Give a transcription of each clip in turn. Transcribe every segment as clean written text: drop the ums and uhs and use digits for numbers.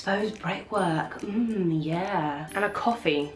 exposed brickwork, yeah. And a coffee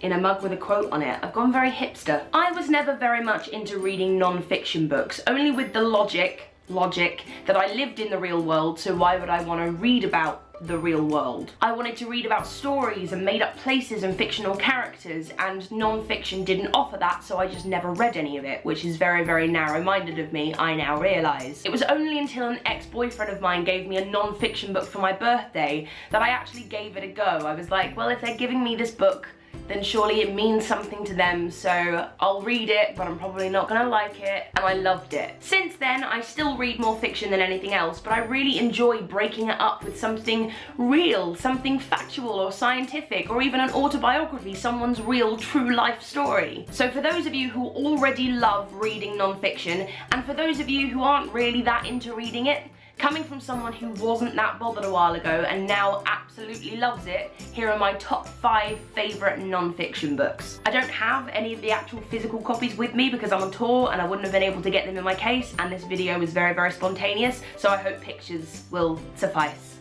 in a mug with a quote on it. I've gone very hipster. I was never very much into reading non-fiction books, only with the logic that I lived in the real world, so why would I want to read about the real world? I wanted to read about stories and made up places and fictional characters, and non-fiction didn't offer that, so I just never read any of it, which is very, very narrow-minded of me, I now realise. It was only until an ex-boyfriend of mine gave me a non-fiction book for my birthday that I actually gave it a go. I was like, well, if they're giving me this book, then surely it means something to them, so I'll read it, but I'm probably not gonna like it, and I loved it. Since then, I still read more fiction than anything else, but I really enjoy breaking it up with something real, something factual or scientific, or even an autobiography, someone's real, true life story. So for those of you who already love reading non-fiction, and for those of you who aren't really that into reading it, coming from someone who wasn't that bothered a while ago and now absolutely loves it, here are my top 5 favourite non-fiction books. I don't have any of the actual physical copies with me because I'm on tour and I wouldn't have been able to get them in my case, and this video was very, very spontaneous, so I hope pictures will suffice.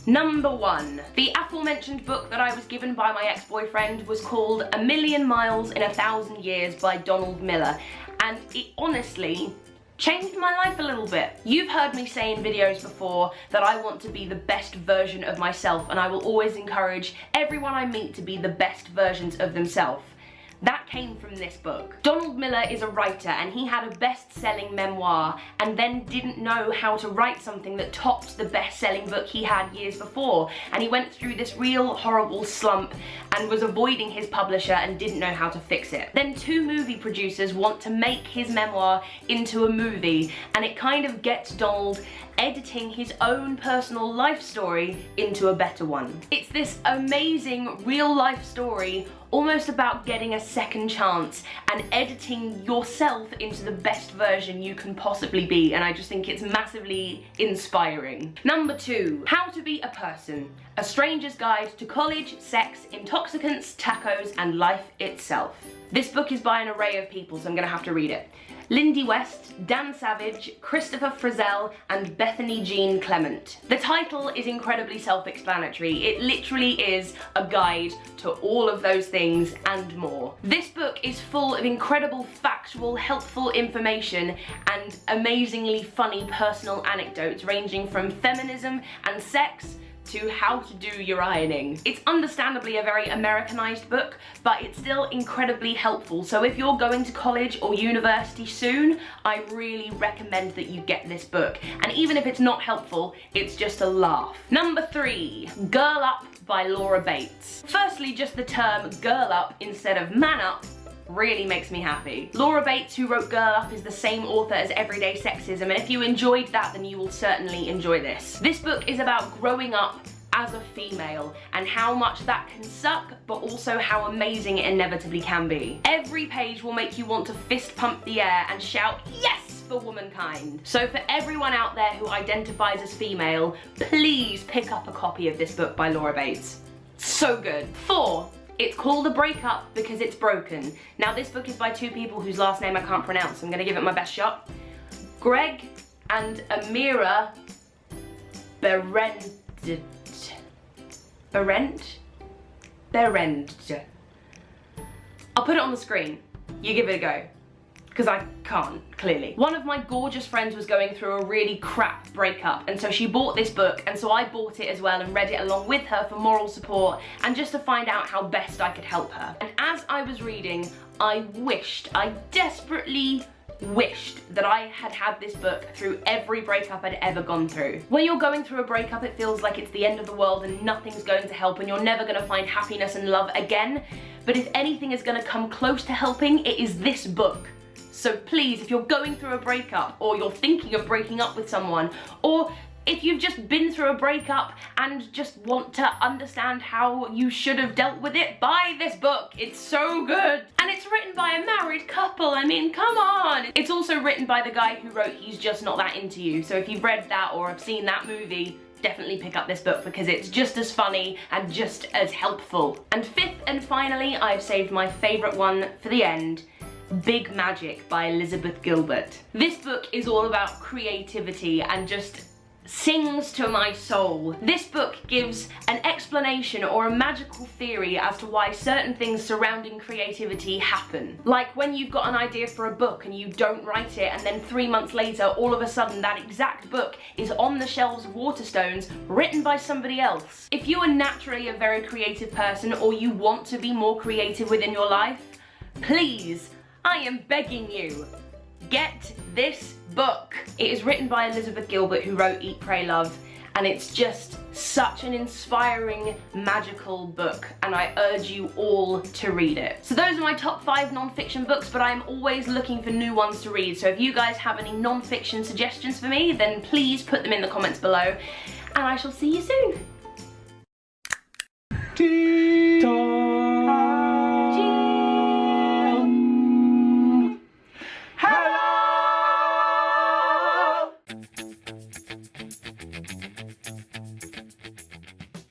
Number 1. The aforementioned book that I was given by my ex-boyfriend was called A Million Miles in 1,000 Years by Donald Miller, and it honestly changed my life a little bit. You've heard me say in videos before that I want to be the best version of myself, and I will always encourage everyone I meet to be the best versions of themselves. That came from this book. Donald Miller is a writer, and he had a best-selling memoir and then didn't know how to write something that topped the best-selling book he had years before, and he went through this real horrible slump and was avoiding his publisher and didn't know how to fix it. Then 2 movie producers want to make his memoir into a movie, and it kind of gets Donald editing his own personal life story into a better one. It's this amazing real life story, almost about getting a second chance and editing yourself into the best version you can possibly be, and I just think it's massively inspiring. Number 2, How to Be a Person, A Stranger's Guide to College, Sex, Intoxicants, Tacos, and Life Itself. This book is by an array of people, so I'm gonna have to read it. Lindy West, Dan Savage, Christopher Frizzell, and Bethany Jean Clement. The title is incredibly self-explanatory. It literally is a guide to all of those things and more. This book is full of incredible, factual, helpful information and amazingly funny personal anecdotes ranging from feminism and sex to how to do your ironing. It's understandably a very Americanized book, but it's still incredibly helpful. So if you're going to college or university soon, I really recommend that you get this book. And even if it's not helpful, it's just a laugh. Number 3, Girl Up by Laura Bates. Firstly, just the term girl up instead of man up really makes me happy. Laura Bates, who wrote Girl Up, is the same author as Everyday Sexism, and if you enjoyed that, then you will certainly enjoy this. This book is about growing up as a female and how much that can suck, but also how amazing it inevitably can be. Every page will make you want to fist pump the air and shout, yes, for womankind. So for everyone out there who identifies as female, please pick up a copy of this book by Laura Bates. So good. 4. It's called A Breakup Because It's Broken. Now this book is by 2 people whose last name I can't pronounce, so I'm gonna give it my best shot. Greg and Amira Behrendt. I'll put it on the screen. You give it a go. Because I can't, clearly. One of my gorgeous friends was going through a really crap breakup, and so she bought this book, and so I bought it as well and read it along with her for moral support and just to find out how best I could help her. And as I was reading, I desperately wished that I had had this book through every breakup I'd ever gone through. When you're going through a breakup, it feels like it's the end of the world and nothing's going to help and you're never going to find happiness and love again. But if anything is going to come close to helping, it is this book. So please, if you're going through a breakup, or you're thinking of breaking up with someone, or if you've just been through a breakup and just want to understand how you should have dealt with it, buy this book. It's so good. And it's written by a married couple. I mean, come on. It's also written by the guy who wrote He's Just Not That Into You. So if you've read that or have seen that movie, definitely pick up this book because it's just as funny and just as helpful. And 5th and finally, I've saved my favourite one for the end. Big Magic by Elizabeth Gilbert. This book is all about creativity and just sings to my soul. This book gives an explanation or a magical theory as to why certain things surrounding creativity happen. Like when you've got an idea for a book and you don't write it, and then 3 months later, all of a sudden that exact book is on the shelves of Waterstones, written by somebody else. If you are naturally a very creative person, or you want to be more creative within your life, please, I am begging you, get this book. It is written by Elizabeth Gilbert, who wrote Eat, Pray, Love, and it's just such an inspiring, magical book, and I urge you all to read it. So those are my top 5 non-fiction books, but I'm always looking for new ones to read, so if you guys have any non-fiction suggestions for me, then please put them in the comments below, and I shall see you soon.